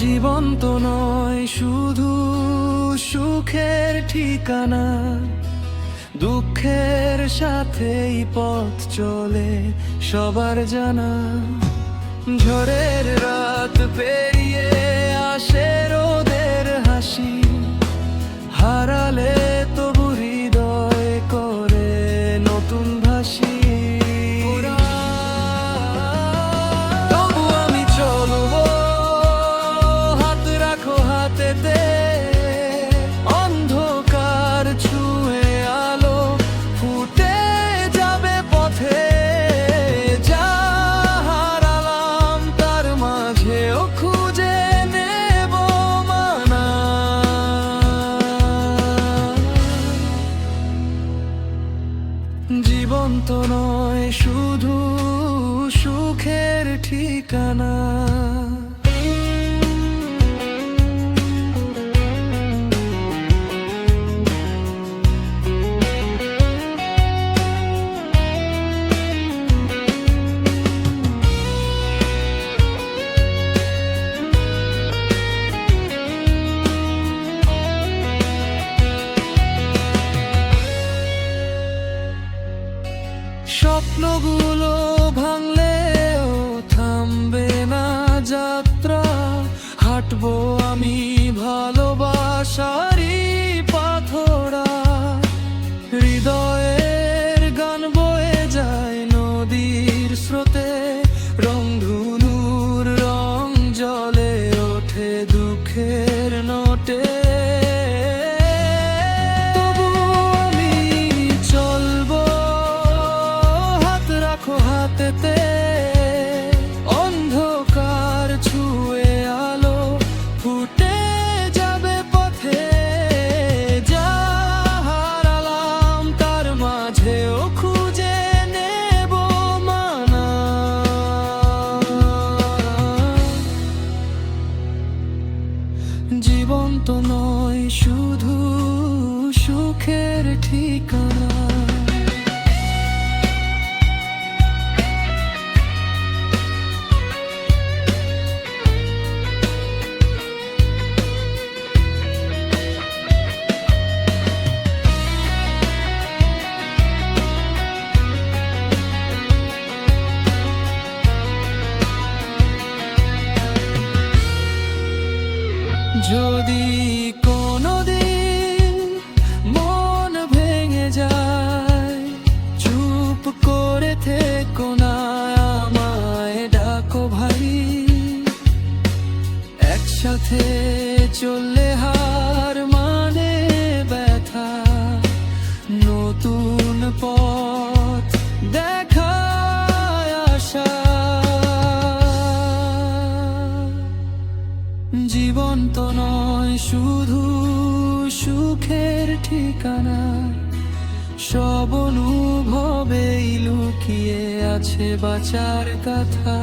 জীবন তো নয় শুধু সুখের ঠিকানা, দুঃখের সাথেই পথ চলে সবার জানা। ঝড়ের রাত পেরিয়ে আসে রোদের হাসি, হারালে তবু হৃদয় করে নতুন ভাসি। তবু আমি চলবো, হাত রাখো হাতেতে, অন্ধকার ছুঁয়ে আলো ফুটে যাবে পথে। যা হারালাম তার মাঝেও খুঁজে নেব মানা। জীবন তো নয় শুধু সুখের ঠিকানা। স্বপ্নগুলো ভাঙলেও থামবে না যাত্রা, হাঁটবো আমি ভালোবাসারই পাথরা। হৃদয়ের গান বয়ে যায় নদীর স্রোতে, রংধনুর রং জলে ওঠে দুঃখের নোটে। হাতেতে অন্ধকার ছুঁয়ে আলো ফুটে যাবে পথে। যা হারালাম তার মাঝেও খুঁজে নেব মানা। জীবন তো নয় শুধু সুখের ঠিকানা। যদি কোনোদিন মন ভেঙে যায়, চুপ করে থেকো না, আমায় ডাকো ভাই। একসাথে চললে হার মানে ব্যথা, নতুন পথ দেখায় আশা। জীবন তো নয় শুধু সুখের ঠিকানা, সব অনুভবেই লুকিয়ে আছে বাঁচার কথা।